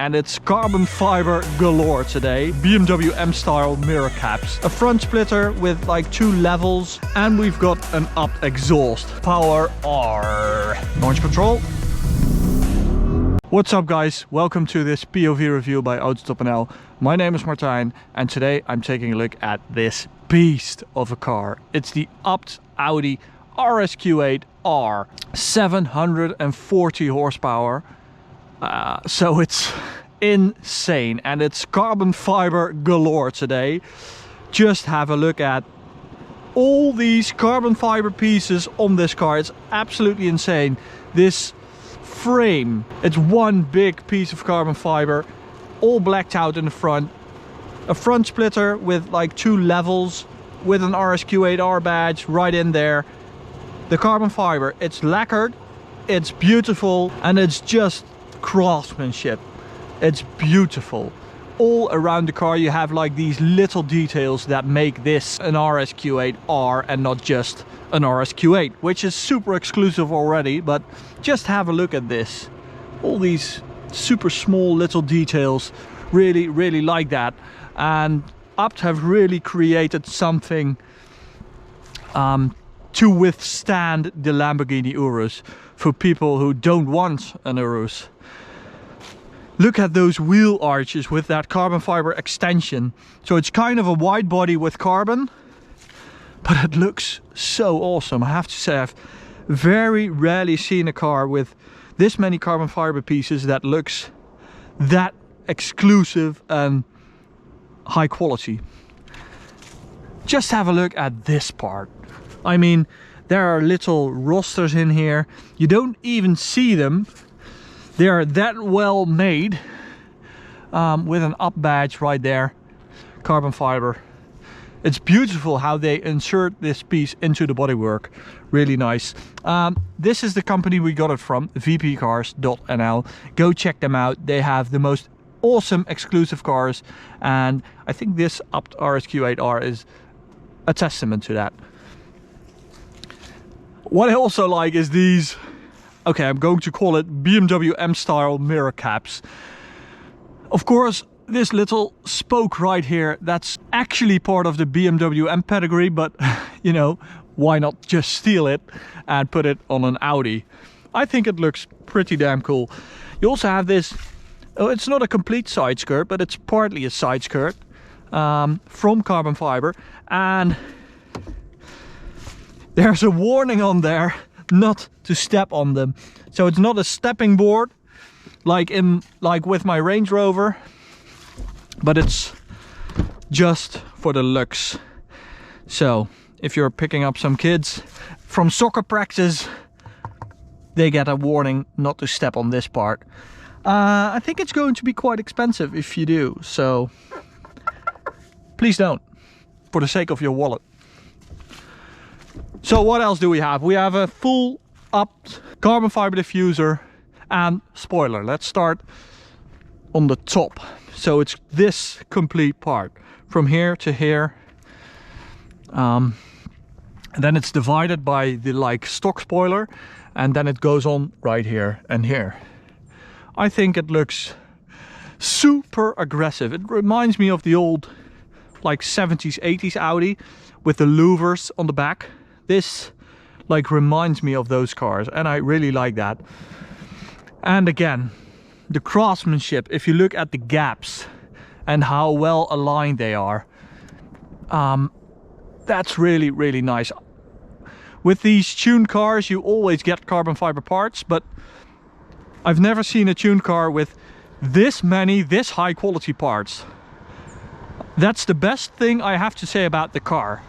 and it's carbon fiber galore today. BMW M style mirror caps, a front splitter with like 2 levels, and we've got an up exhaust. Power R. Launch control. What's up guys, welcome to this POV review by AutoTopNL. My name is Martijn and today I'm taking a look at this beast of a car. It's the ABT Audi RSQ8-R, 740 horsepower, so it's insane and it's carbon fiber galore today. Just have a look at all these carbon fiber pieces on this car. It's absolutely insane. This frame, it's one big piece of carbon fiber, all blacked out in the front, a front splitter with like 2 levels with an RSQ8-R badge right in there. The carbon fiber, it's lacquered, it's beautiful, and it's just craftsmanship. It's beautiful. All around the car you have like these little details that make this an RSQ8-R and not just an RSQ8, which is super exclusive already, but just have a look at this. All these super small little details, really like that. And ABT have really created something to withstand the Lamborghini Urus for people who don't want an Urus. Look at those wheel arches with that carbon fiber extension. So it's kind of a wide body with carbon, but it looks so awesome. I have to say, I've very rarely seen a car with this many carbon fiber pieces that looks that exclusive and high quality. Just have a look at this part. I mean, there are little rosters in here. You don't even see them. They are that well made, with an up badge right there, carbon fiber. It's beautiful how they insert this piece into the bodywork. Really nice. This is the company we got it from, vpcars.nl. Go check them out. They have the most awesome exclusive cars, and I think this ABT RSQ8-R is a testament to that. What I also like is these, okay, I'm going to call it BMW M style mirror caps. Of course, this little spoke right here, that's actually part of the BMW M pedigree, but you know, why not just steal it and put it on an Audi? I think it looks pretty damn cool. You also have this, oh, it's not a complete side skirt, but it's partly a side skirt from carbon fiber, and there's a warning on there not to step on them. So it's not a stepping board like with my Range Rover, but it's just for the looks. So if you're picking up some kids from soccer practice, they get a warning not to step on this part. I think it's going to be quite expensive if you do, so please don't, for the sake of your wallet. So what else do we have? We have a full ABT carbon fiber diffuser and spoiler. Let's start on the top. So it's this complete part from here to here. And then it's divided by the like stock spoiler, and then it goes on right here and here. I think it looks super aggressive. It reminds me of the old like 70s, 80s Audi with the louvers on the back. This like reminds me of those cars, and I really like that. And again, the craftsmanship, if you look at the gaps and how well aligned they are, that's really nice. With these tuned cars you always get carbon fiber parts, but I've never seen a tuned car with this many, this high quality parts. That's the best thing I have to say about the car.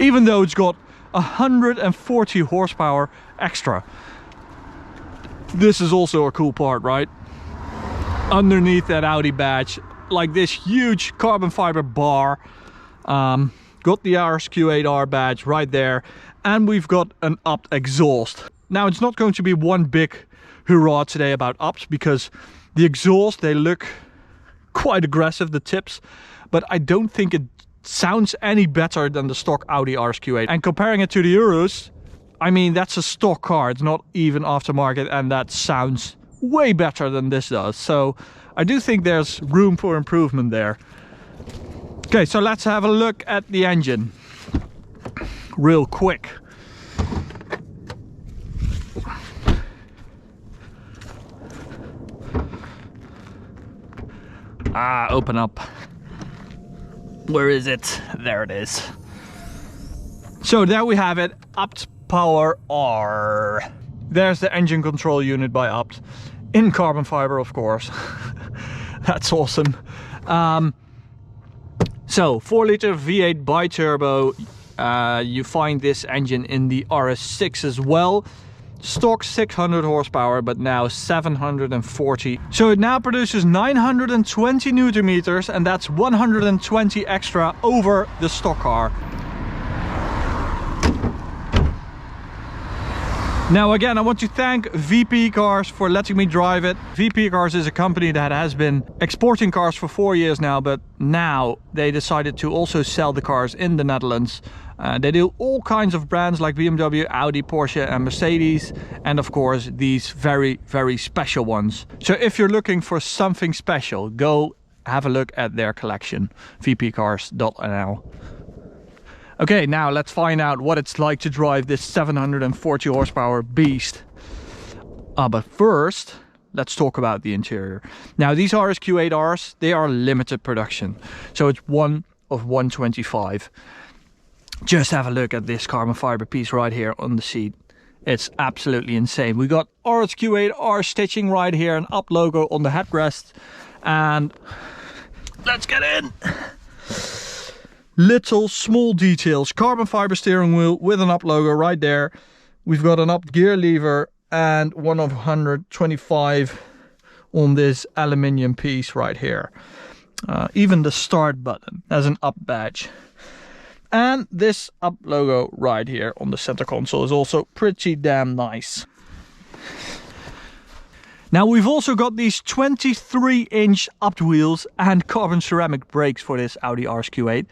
Even though it's got 140 horsepower extra. This is also a cool part, right? Underneath that Audi badge, like this huge carbon fiber bar. Got the RSQ8-R badge right there, and we've got an ABT exhaust. Now it's not going to be one big hurrah today about ABT, because the exhaust, they look quite aggressive, the tips, but I don't think it sounds any better than the stock Audi RSQ8. And comparing it to the Urus, I mean, that's a stock car, it's not even aftermarket, and that sounds way better than this does. So I do think there's room for improvement there. Okay, so let's have a look at the engine real quick. Open up. Where is it? There it is. So there we have it, ABT Power R. There's the engine control unit by ABT, in carbon fiber, of course. That's awesome. So 4-liter V8 bi-turbo. You find this engine in the RS6 as well. Stock 600 horsepower, but now 740. So it now produces 920 newton meters, and that's 120 extra over the stock car. Now again, I want to thank VP Cars for letting me drive it. VP Cars is a company that has been exporting cars for 4 years now, but now they decided to also sell the cars in the Netherlands. They do all kinds of brands like BMW, Audi, Porsche and Mercedes, and of course these very, very special ones. So if you're looking for something special, go have a look at their collection, vpcars.nl. Okay, now let's find out what it's like to drive this 740 horsepower beast. But first, let's talk about the interior. Now these RSQ8-Rs, they are limited production. So it's 1 of 125. Just have a look at this carbon fiber piece right here on the seat. It's absolutely insane. We got RSQ8-R stitching right here, an up logo on the headrest. And let's get in. Little small details. Carbon fiber steering wheel with an up logo right there. We've got an up gear lever and 1 of 125 on this aluminium piece right here. Even the start button has an up badge. And this up logo right here on the center console is also pretty damn nice. Now we've also got these 23-inch upped wheels and carbon ceramic brakes for this Audi RSQ8.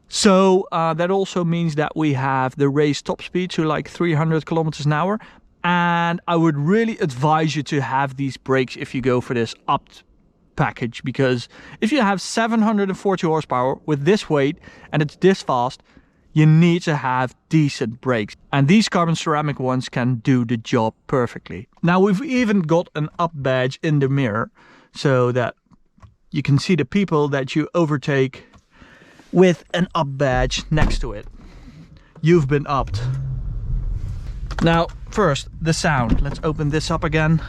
So that also means that we have the raised top speed to like 300 kilometers an hour. And I would really advise you to have these brakes if you go for this upped package, because if you have 740 horsepower with this weight and it's this fast, you need to have decent brakes, and these carbon ceramic ones can do the job perfectly. Now we've even got an up badge in the mirror so that you can see the people that you overtake with an up badge next to it. You've been upped. Now first, the sound. Let's open this up again.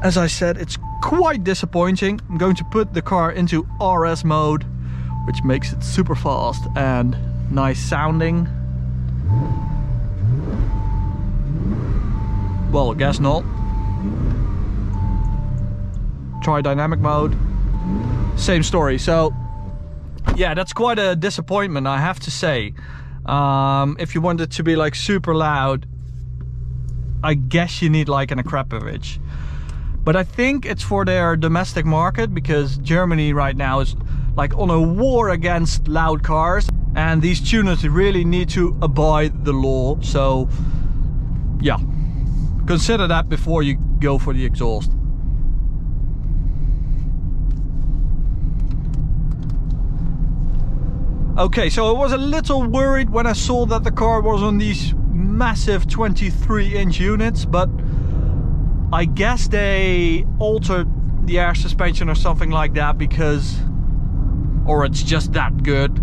As I said, it's quite disappointing. I'm going to put the car into RS mode, which makes it super fast and nice sounding. Well, I guess not. Try dynamic mode. Same story. So yeah, that's quite a disappointment, I have to say. If you want it to be like super loud, I guess you need like an Akrapovic. But I think it's for their domestic market, because Germany right now is like on a war against loud cars, and these tuners really need to abide the law. So yeah, consider that before you go for the exhaust. Okay, so I was a little worried when I saw that the car was on these massive 23-inch units, but I guess they altered the air suspension or something like that, because, or it's just that good.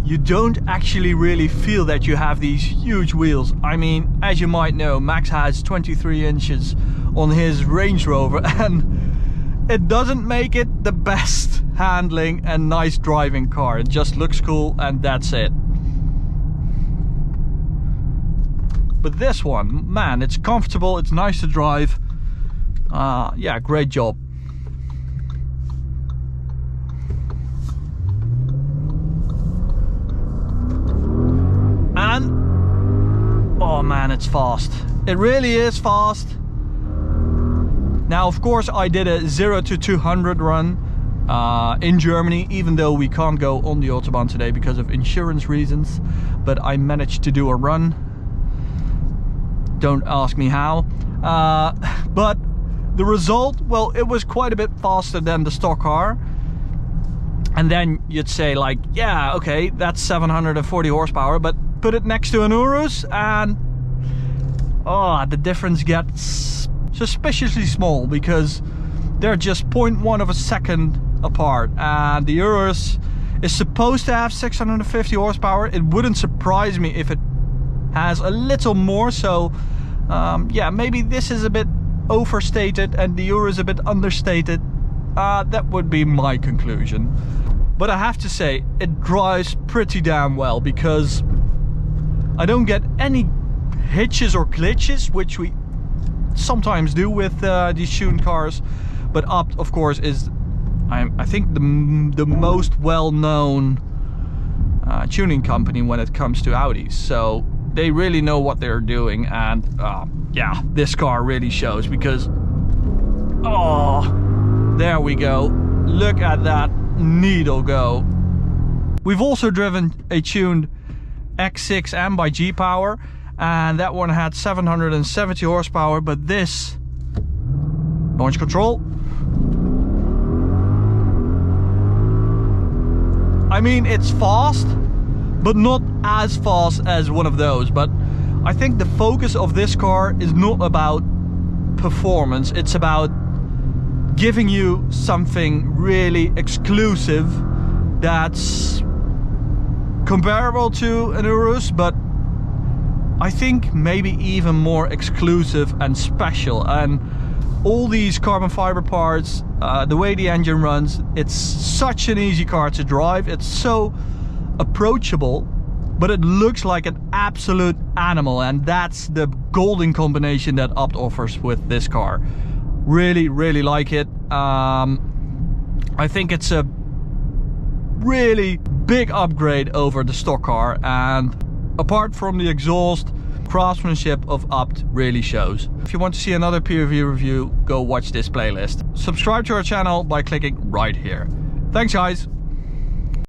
You don't actually really feel that you have these huge wheels. I mean, as you might know, Max has 23 inches on his Range Rover, and it doesn't make it the best handling and nice driving car. It just looks cool and that's it. But this one, man, it's comfortable, it's nice to drive. Yeah, great job. And oh man, it's fast. It really is fast. Now, of course, I did a 0 to 200 run in Germany, even though we can't go on the Autobahn today because of insurance reasons. But I managed to do a run. Don't ask me how. But the result, well, it was quite a bit faster than the stock car. And then you'd say like, yeah, okay, that's 740 horsepower, but put it next to an Urus and the difference gets suspiciously small, because they're just 0.1 of a second apart. And the Urus is supposed to have 650 horsepower. It wouldn't surprise me if it has a little more. So yeah, maybe this is a bit overstated and the Urus a bit understated. That would be my conclusion. But I have to say, it drives pretty damn well, because I don't get any hitches or glitches, which we sometimes do with these tuned cars. But ABT, of course, is I think the most well-known tuning company when it comes to Audis. So they really know what they're doing, and yeah, this car really shows, because there we go. Look at that needle go. We've also driven a tuned X6M by G-Power, and that one had 770 horsepower, but this launch control, I mean, it's fast, but not as fast as one of those. But I think the focus of this car is not about performance, it's about giving you something really exclusive that's comparable to an Urus, but I think maybe even more exclusive and special. And all these carbon fiber parts, the way the engine runs, it's such an easy car to drive. It's so approachable, but it looks like an absolute animal, and that's the golden combination that ABT offers with this car. Really, really like it. I think it's a really big upgrade over the stock car, and apart from the exhaust, craftsmanship of ABT really shows. If you want to see another POV review, go watch this playlist. Subscribe to our channel by clicking right here. Thanks guys!